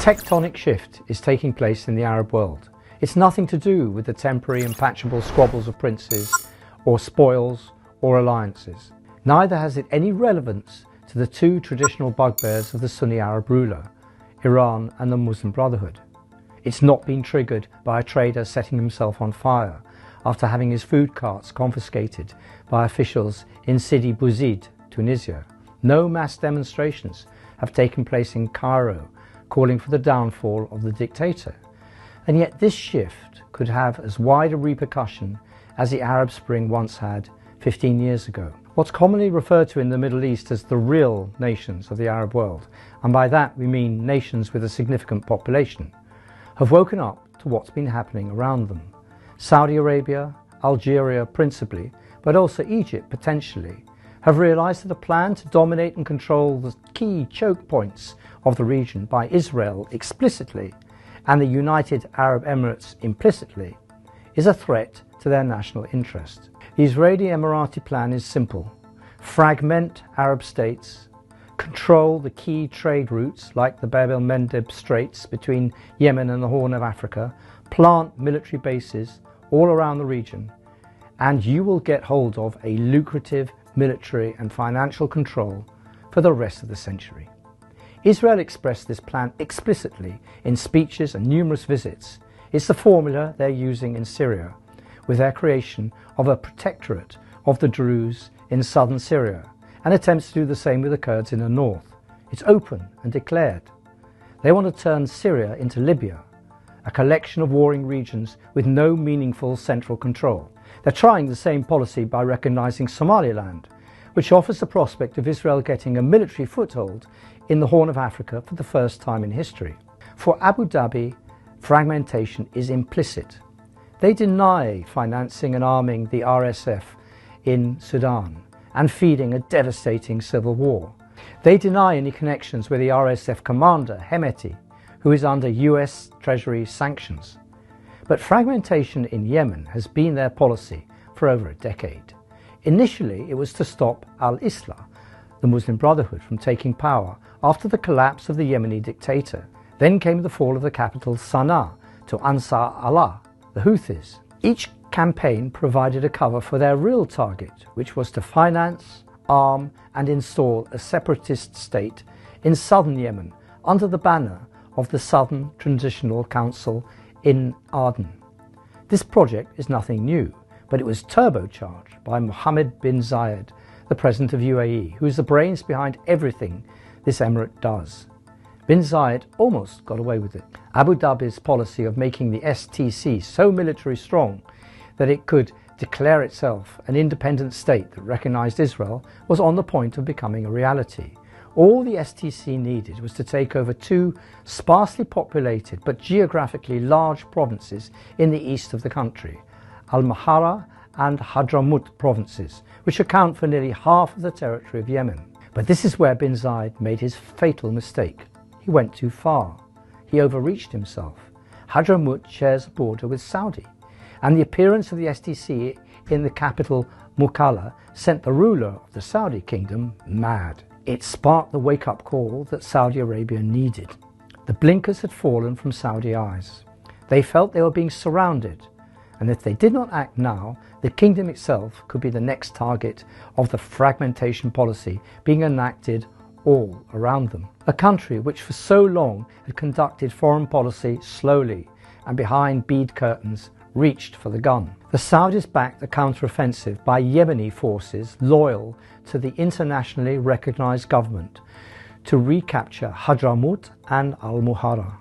tectonic shift is taking place in the Arab world. It's nothing to do with the temporary and patchable squabbles of princes or spoils or alliances. Neither has it any relevance to the two traditional bugbears of the Sunni Arab ruler, Iran and the Muslim Brotherhood. It's not been triggered by a trader setting himself on fire after having his food carts confiscated by officials in Sidi Bouzid, Tunisia. No mass demonstrations have taken place in Cairo calling for the downfall of the dictator. And yet this shift could have as wide a repercussion as the Arab Spring once had 15 years ago. What's commonly referred to in the Middle East as the real nations of the Arab world, and by that we mean nations with a significant population, have woken up to what's been happening around them. Saudi Arabia, Algeria principally, but also Egypt potentially, have realised that a plan to dominate and control the key choke points of the region by Israel explicitly and the United Arab Emirates implicitly is a threat to their national interest. The Israeli-Emirati plan is simple: fragment Arab states, control the key trade routes like the Bab el-Mandeb Straits between Yemen and the Horn of Africa, plant military bases all around the region, and you will get hold of a lucrative military and financial control for the rest of the century. Israel expressed this plan explicitly in speeches and numerous visits. It's the formula they're using in Syria with their creation of a protectorate of the Druze in southern Syria and attempts to do the same with the Kurds in the north. It's open and declared. They want to turn Syria into Libya, a collection of warring regions with no meaningful central control. They're trying the same policy by recognising Somaliland, which offers the prospect of Israel getting a military foothold in the Horn of Africa for the first time in history. For Abu Dhabi, fragmentation is implicit. They deny financing and arming the RSF in Sudan and feeding a devastating civil war. They deny any connections with the RSF commander, Hemeti, who is under US Treasury sanctions. But fragmentation in Yemen has been their policy for over a decade. Initially, it was to stop al-Islah, the Muslim Brotherhood, from taking power after the collapse of the Yemeni dictator. Then came the fall of the capital Sana'a to Ansar Allah, the Houthis. Each campaign provided a cover for their real target, which was to finance, arm and install a separatist state in southern Yemen under the banner of the Southern Transitional Council in Aden. This project is nothing new, but it was turbocharged by Mohammed bin Zayed, the President of UAE, who is the brains behind everything this emirate does. Bin Zayed almost got away with it. Abu Dhabi's policy of making the STC so military strong that it could declare itself an independent state that recognised Israel was on the point of becoming a reality. All the STC needed was to take over two sparsely populated but geographically large provinces in the east of the country, Al-Mahara and Hadramaut provinces, which account for nearly half of the territory of Yemen. But this is where bin Zayed made his fatal mistake. He went too far. He overreached himself. Hadramaut shares a border with Saudi, and the appearance of the STC in the capital Mukalla sent the ruler of the Saudi kingdom mad. It sparked the wake-up call that Saudi Arabia needed. The blinkers had fallen from Saudi eyes. They felt they were being surrounded, and if they did not act now, the kingdom itself could be the next target of the fragmentation policy being enacted all around them. A country which for so long had conducted foreign policy slowly and behind bead curtains reached for the gun. The Saudis backed a counter-offensive by Yemeni forces loyal to the internationally recognized government to recapture Hadramaut and Al-Muhara.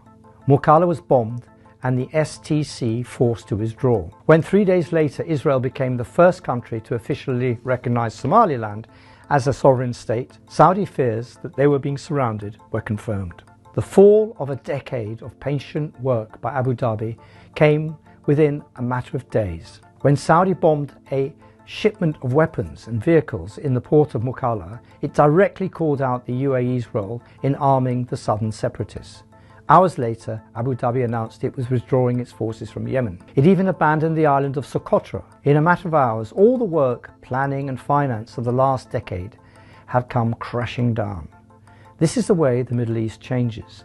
Mukalla was bombed and the STC forced to withdraw. When 3 days later Israel became the first country to officially recognize Somaliland as a sovereign state, Saudi fears that they were being surrounded were confirmed. The fall of a decade of patient work by Abu Dhabi came within a matter of days. When Saudi bombed a shipment of weapons and vehicles in the port of Mukalla, it directly called out the UAE's role in arming the southern separatists. Hours later, Abu Dhabi announced it was withdrawing its forces from Yemen. It even abandoned the island of Socotra. In a matter of hours, all the work, planning and finance of the last decade had come crashing down. This is the way the Middle East changes.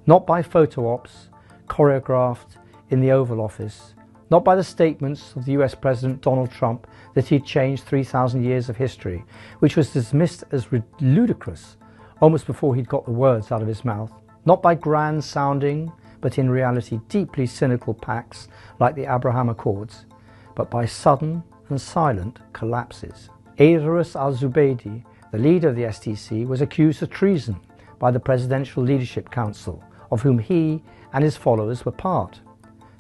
not by photo ops choreographed in the Oval Office, not by the statements of the US President Donald Trump that he'd changed 3,000 years of history, which was dismissed as ludicrous almost before he'd got the words out of his mouth, not by grand sounding but in reality deeply cynical pacts like the Abraham Accords, but by sudden and silent collapses. Idris al-Zubaydi, the leader of the STC, was accused of treason by the Presidential Leadership Council, of whom he and his followers were part.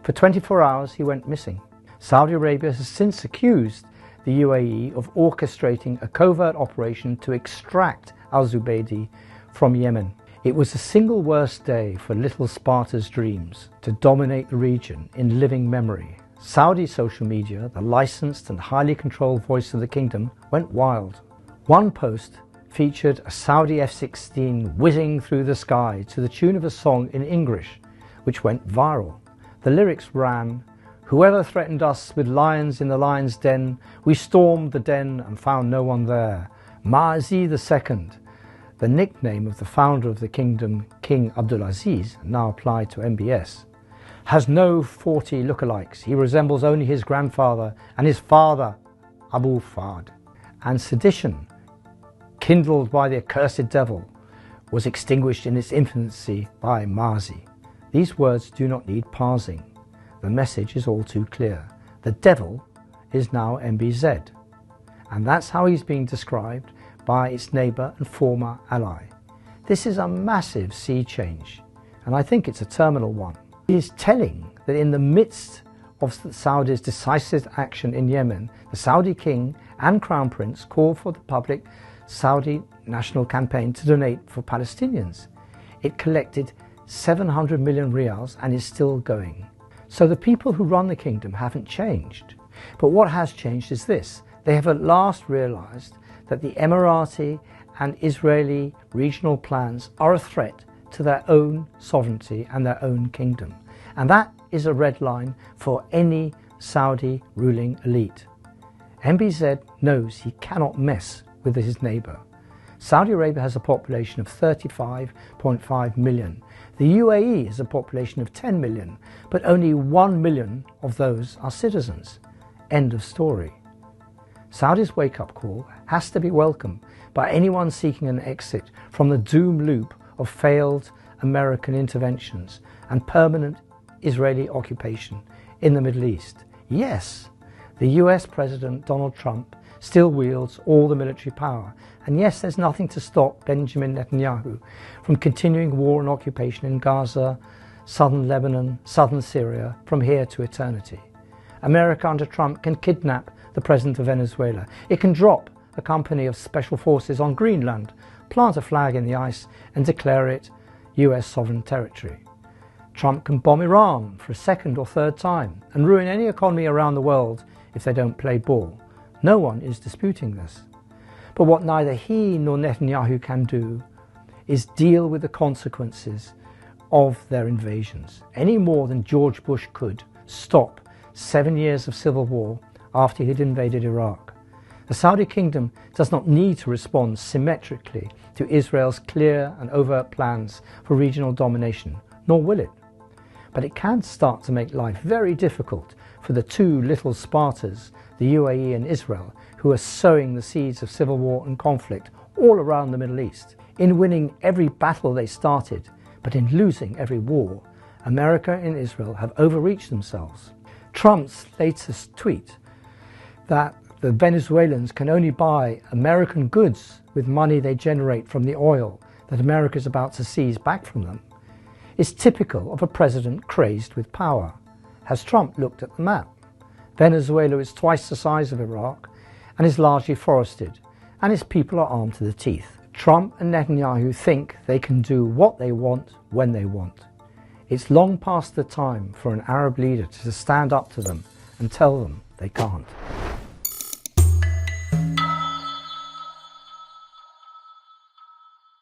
For 24 hours he went missing. Saudi Arabia has since accused the UAE of orchestrating a covert operation to extract al-Zubaydi from Yemen. It was the single worst day for little Sparta's dreams to dominate the region in living memory. Saudi social media, the licensed and highly controlled voice of the kingdom, went wild. One post featured a Saudi F-16 whizzing through the sky to the tune of a song in English, which went viral. The lyrics ran, "Whoever threatened us with lions in the lion's den, we stormed the den and found no one there. Ma'azi II, the nickname of the founder of the kingdom, King Abdulaziz, now applied to MBS, has no 40 lookalikes. He resembles only his grandfather and his father, Abu Fahd." And sedition, kindled by the accursed devil, was extinguished in its infancy by Ma'azi. These words do not need parsing. The message is all too clear. The devil is now MBZ. And that's how he's being described by its neighbour and former ally. This is a massive sea change, and I think it's a terminal one. It is telling that in the midst of Saudi's decisive action in Yemen, the Saudi king and crown prince called for the public Saudi national campaign to donate for Palestinians. It collected 700 million riyals and is still going. So the people who run the kingdom haven't changed. But what has changed is this: they have at last realised that the Emirati and Israeli regional plans are a threat to their own sovereignty and their own kingdom. And that is a red line for any Saudi ruling elite. MBZ knows he cannot mess with his neighbour. Saudi Arabia has a population of 35.5 million. The UAE has a population of 10 million, but only 1 million of those are citizens. End of story. Saudi's wake-up call has to be welcomed by anyone seeking an exit from the doom loop of failed American interventions and permanent Israeli occupation in the Middle East. Yes, the US President Donald Trump still wields all the military power, and yes, there's nothing to stop Benjamin Netanyahu from continuing war and occupation in Gaza, southern Lebanon, southern Syria, from here to eternity. America under Trump can kidnap the president of Venezuela. It can drop a company of special forces on Greenland, plant a flag in the ice and declare it US sovereign territory. Trump can bomb Iran for a second or third time and ruin any economy around the world if they don't play ball. No one is disputing this. But what neither he nor Netanyahu can do is deal with the consequences of their invasions, any more than George Bush could stop 7 years of civil war after he'd invaded Iraq. The Saudi kingdom does not need to respond symmetrically to Israel's clear and overt plans for regional domination, nor will it. But it can start to make life very difficult for the two little Spartas, the UAE and Israel, who are sowing the seeds of civil war and conflict all around the Middle East. In winning every battle they started, but in losing every war, America and Israel have overreached themselves. Trump's latest tweet that the Venezuelans can only buy American goods with money they generate from the oil that America is about to seize back from them is typical of a president crazed with power. Has Trump looked at the map? Venezuela is twice the size of Iraq and is largely forested, and its people are armed to the teeth. Trump and Netanyahu think they can do what they want when they want. It's long past the time for an Arab leader to stand up to them and tell them they can't.